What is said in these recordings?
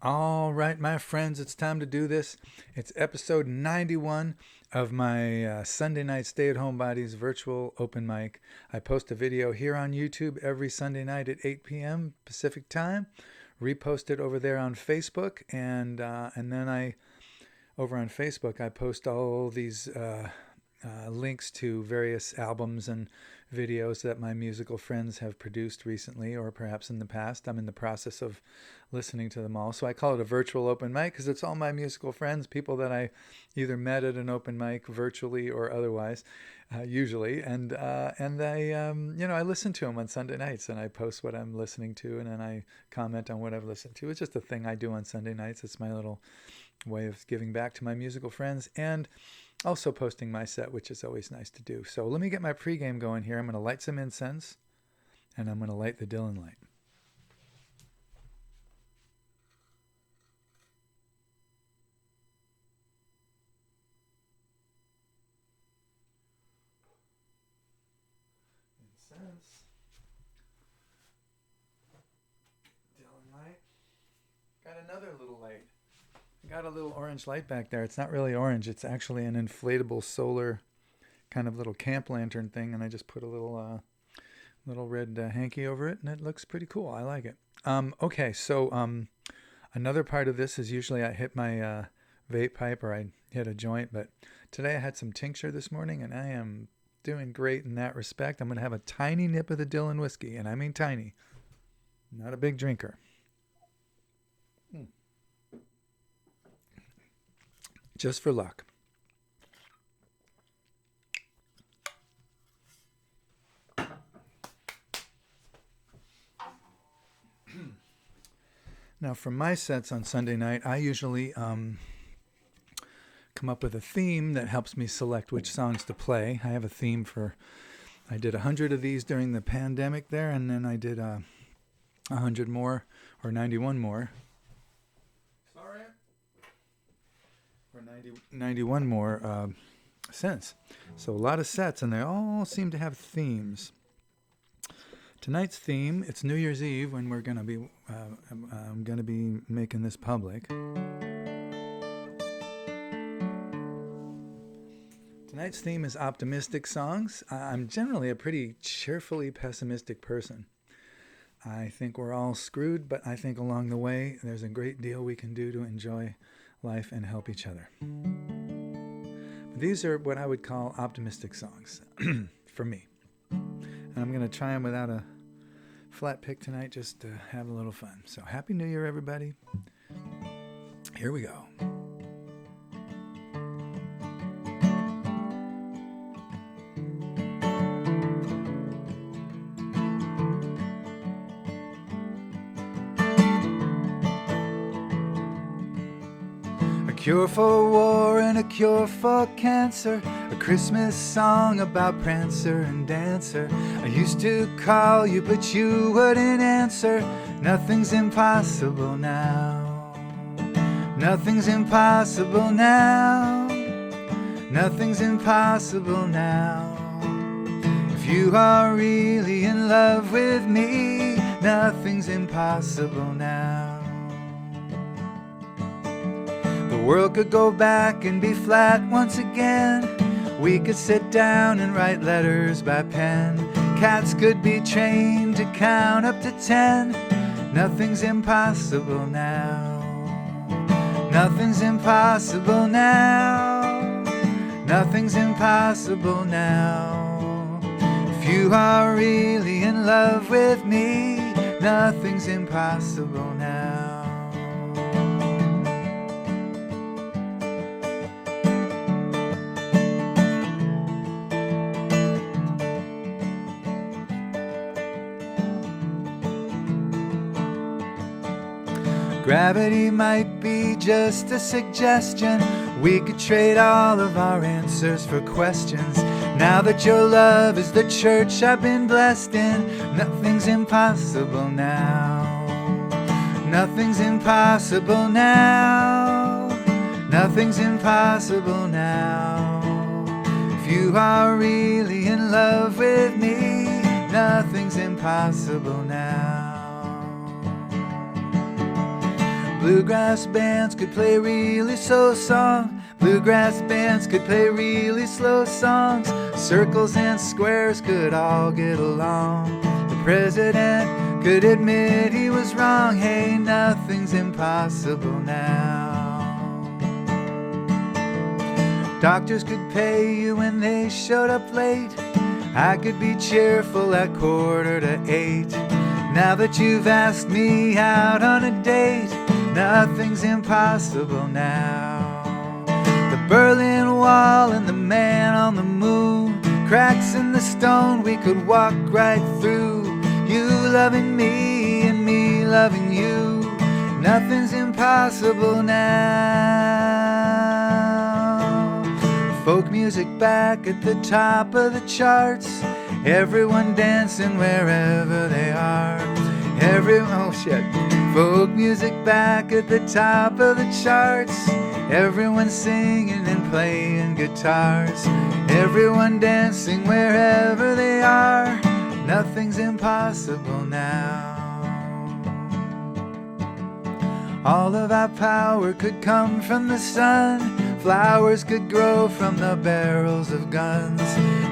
All right, my friends, it's time to do this. It's episode 91 of my Sunday night Stay-At-Homebodies virtual open mic. I post a video here on YouTube every Sunday night at 8 p.m. Pacific time. Repost it over there on Facebook, and then over on Facebook I post all these links to various albums and videos that my musical friends have produced recently or perhaps in the past. I'm in the process of listening to them all. So I call it a virtual open mic because it's all my musical friends, people that I either met at an open mic virtually or otherwise, usually. And I listen to them on Sunday nights and I post what I'm listening to and then I comment on what I've listened to. It's just a thing I do on Sunday nights. It's my little way of giving back to my musical friends and also posting my set, which is always nice to do. So let me get my pregame going here. I'm going to light some incense, and I'm going to light the Dylan light. Incense. Dylan light. Got another little light. I got a little orange light back there. It's not really orange. It's actually an inflatable solar kind of little camp lantern thing, and I just put a little red hanky over it, and it looks pretty cool. I like it. Okay, so another part of this is usually I hit my vape pipe or I hit a joint, but today I had some tincture this morning, and I am doing great in that respect. I'm going to have a tiny nip of the Dylan whiskey, and I mean tiny. Not a big drinker. Just for luck. Now, for my sets on Sunday night, I usually come up with a theme that helps me select which songs to play. I have a theme I did 100 of these during the pandemic there, and then I did 100 more, or 91 more. Or 91 more since. So a lot of sets, and they all seem to have themes. Tonight's theme, it's New Year's Eve when I'm going to be making this public. Tonight's theme is optimistic songs. I'm generally a pretty cheerfully pessimistic person. I think we're all screwed, but I think along the way there's a great deal we can do to enjoy life and help each other. These are what I would call optimistic songs for me. And I'm going to try them without a flat pick tonight just to have a little fun. So Happy New Year, everybody. Here we go. A cure for war and a cure for cancer, a Christmas song about Prancer and Dancer. I used to call you but you wouldn't answer. Nothing's impossible now. Nothing's impossible now. Nothing's impossible now. If you are really in love with me, nothing's impossible now. The world could go back and be flat once again. We could sit down and write letters by pen. Cats could be trained to count up to 10. Nothing's impossible now. Nothing's impossible now. Nothing's impossible now. If you are really in love with me, nothing's impossible now. Gravity might be just a suggestion. We could trade all of our answers for questions. Now that your love is the church I've been blessed in, nothing's impossible now. Nothing's impossible now. Nothing's impossible now. If you are really in love with me, nothing's impossible now. Bluegrass bands could play really slow songs. Bluegrass bands could play really slow songs. Circles and squares could all get along. The president could admit he was wrong. Hey, nothing's impossible now. Doctors could pay you when they showed up late. I could be cheerful at 7:45. Now that you've asked me out on a date, nothing's impossible now. The Berlin Wall and the man on the moon, cracks in the stone we could walk right through. You loving me and me loving you, nothing's impossible now. Folk music back at the top of the charts, everyone dancing wherever they are. Folk music back at the top of the charts, everyone singing and playing guitars. Everyone dancing wherever they are, nothing's impossible now. All of our power could come from the sun. Flowers could grow from the barrels of guns.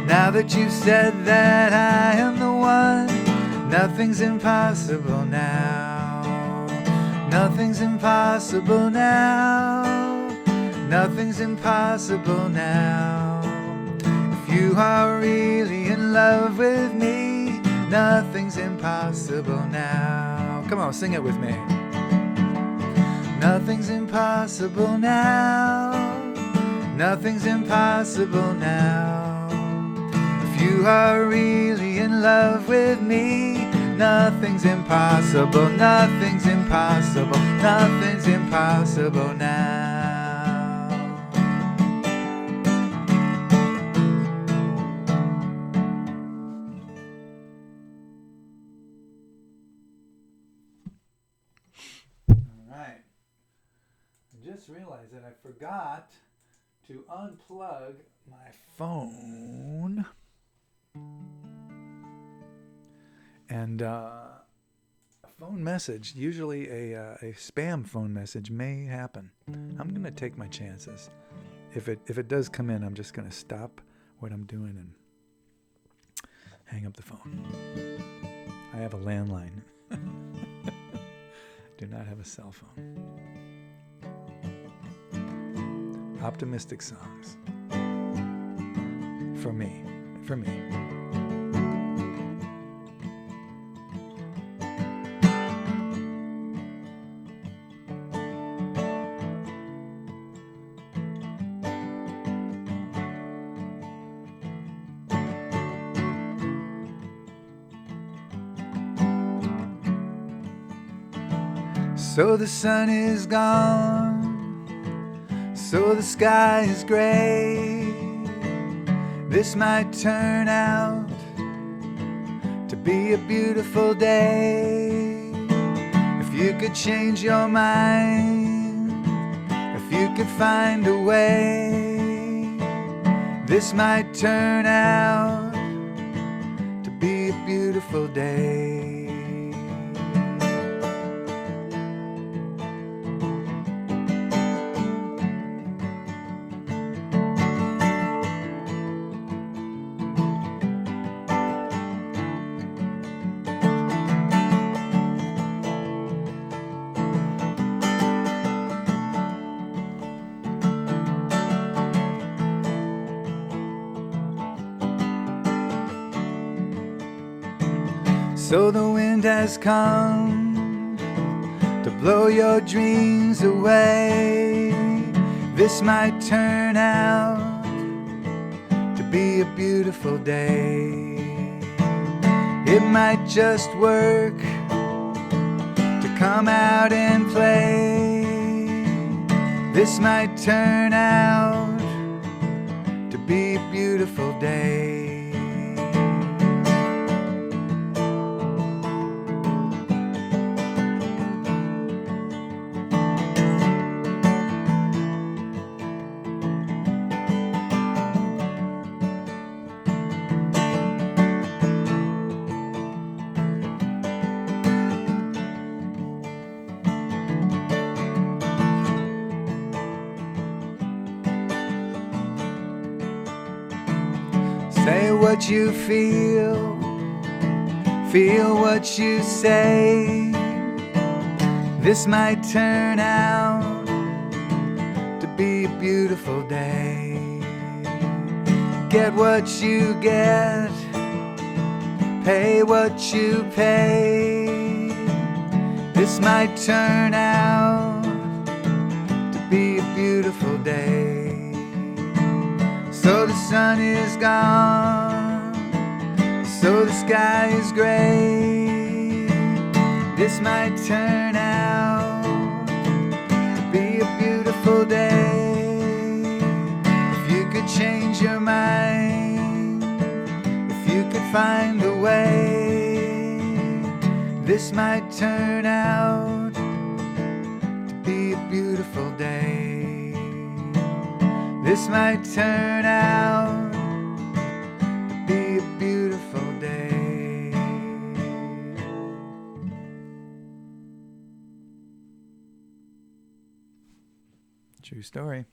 Now that you've said that I am the one, nothing's impossible now. Nothing's impossible now. Nothing's impossible now. If you are really in love with me, nothing's impossible now. Come on, sing it with me. Nothing's impossible now. Nothing's impossible now. If you are really in love with me, nothing's impossible. Nothing's impossible. Nothing's impossible now. Just realized that I forgot to unplug my phone, and a phone message, usually a spam phone message, may happen. I'm gonna take my chances. If it does come in, I'm just gonna stop what I'm doing and hang up the phone. I have a landline. Do not have a cell phone. Optimistic songs. For me. So the sun is gone, so the sky is gray. This might turn out to be a beautiful day. If you could change your mind, if you could find a way, this might turn out to be a beautiful day. So the wind has come to blow your dreams away. This might turn out to be a beautiful day. It might just work to come out and play. This might turn out to be a beautiful day. what you feel what you say. This might turn out to be a beautiful day. Get what you get, pay what you pay. This might turn out to be a beautiful day. So the sun is gone, so the sky is gray. This might turn out to be a beautiful day. If you could change your mind, if you could find a way, this might turn out to be a beautiful day. This might turn out to be a beautiful day. True story.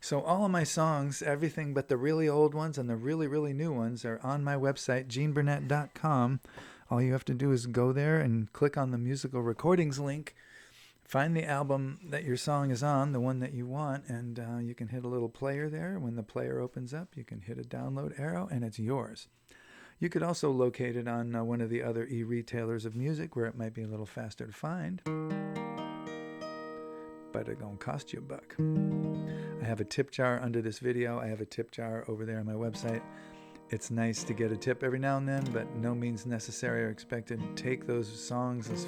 So all of my songs, everything but the really old ones and the really, really new ones, are on my website, geneburnett.com. All you have to do is go there and click on the musical recordings link, find the album that your song is on, the one that you want, and you can hit a little player there. When the player opens up, you can hit a download arrow, and it's yours. You could also locate it on one of the other e-retailers of music where it might be a little faster to find, but it's going to cost you $1. I have a tip jar under this video. I have a tip jar over there on my website. It's nice to get a tip every now and then, but no means necessary or expected. Take those songs as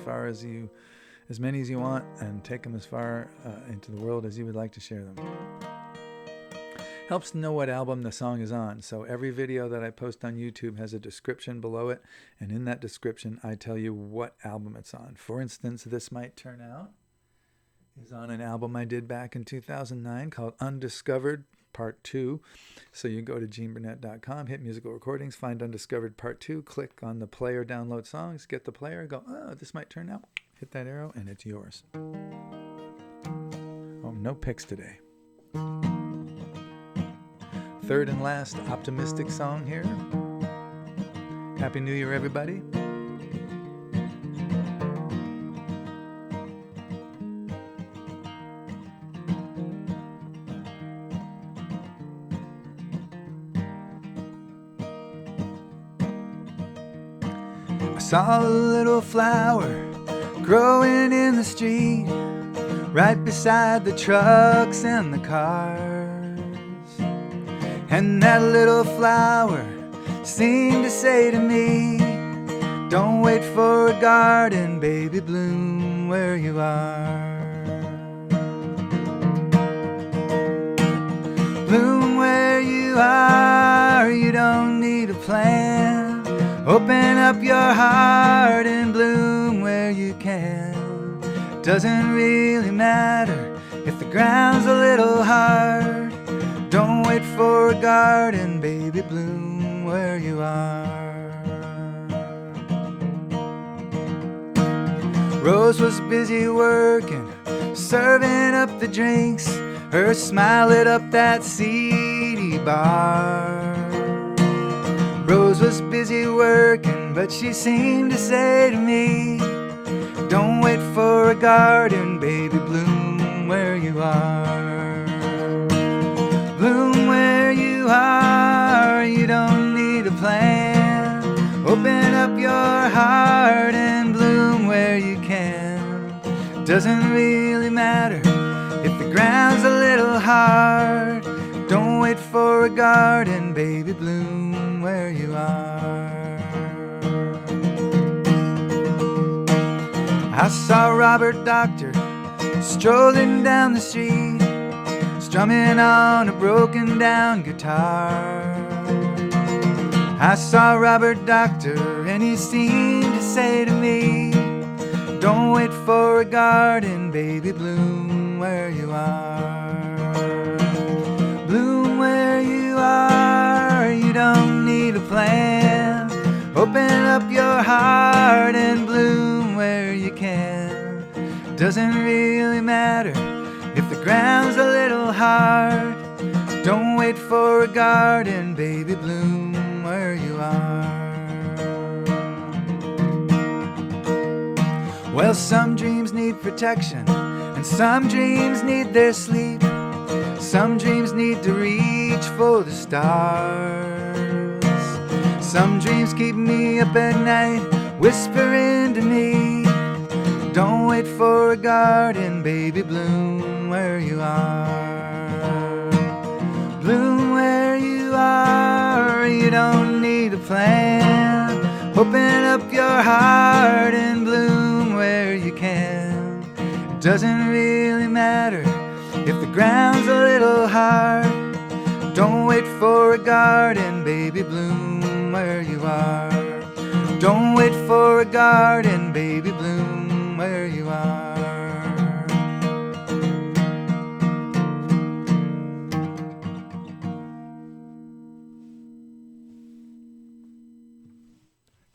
many as you want, and take them as far into the world as you would like to share them. Helps to know what album the song is on. So every video that I post on YouTube has a description below it, and in that description I tell you what album it's on. For instance, This Might Turn Out is on an album I did back in 2009 called Undiscovered Part 2. So you go to geneburnett.com, hit musical recordings, find Undiscovered Part 2, click on the player, download songs, get the player, go, oh, this might turn out. Hit that arrow and it's yours. Oh, no picks today. Third and last optimistic song here. Happy New Year, everybody. I saw a little flower growing in the street, right beside the trucks and the cars. And that little flower seemed to say to me, don't wait for a garden, baby, bloom where you are. Bloom where you are, you don't need a plan. Open up your heart and bloom where you can. Doesn't really matter if the ground's a little hard. Don't wait for a garden, baby, bloom where you are. Rose was busy working, serving up the drinks. Her smile lit up that seedy bar. Rose was busy working, but she seemed to say to me, don't wait for a garden, baby, bloom where you are. Bloom where you are, you don't need a plan. Open up your heart and bloom where you can. Doesn't really matter if the ground's a little hard. Don't wait for a garden, baby, bloom where you are. I saw Robert Doctor strolling down the street, strumming on a broken down guitar. I saw Robert Doctor and he seemed to say to me, don't wait for a garden, baby, bloom where you are. Bloom where you are, you don't need a plan. Open up your heart and bloom where you can. Doesn't really matter if the ground's a little hard, don't wait for a garden, baby, bloom where you are. Well, some dreams need protection, and some dreams need their sleep. Some dreams need to reach for the stars. Some dreams keep me up at night, whispering to me, don't wait for a garden, baby, bloom where you are. Bloom where you are, you don't need a plan. Open up your heart and bloom where you can. It doesn't really matter if the ground's a little hard, don't wait for a garden, baby, bloom where you are. Don't wait for a garden, baby, bloom where you are.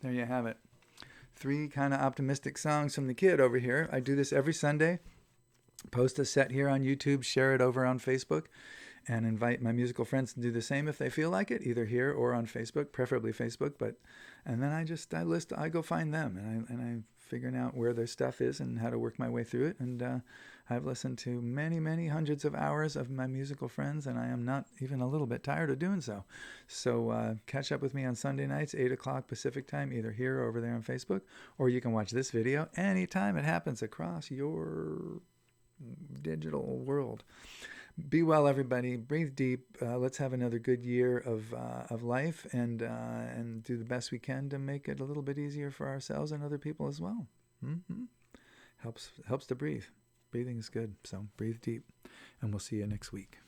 There you have it. 3 kind of optimistic songs from the kid over here. I do this every Sunday. Post a set here on YouTube, share it over on Facebook, and invite my musical friends to do the same if they feel like it, either here or on Facebook, preferably Facebook. And then I go find them, and I'm figuring out where their stuff is and how to work my way through it. And I've listened to many, many hundreds of hours of my musical friends, and I am not even a little bit tired of doing so. So catch up with me on Sunday nights, 8 o'clock Pacific time, either here or over there on Facebook, or you can watch this video anytime it happens across your digital world. Be well, everybody. Breathe deep. Let's have another good year of life, and do the best we can to make it a little bit easier for ourselves and other people as well. Helps to breathe. Breathing is good, so breathe deep, and we'll see you next week.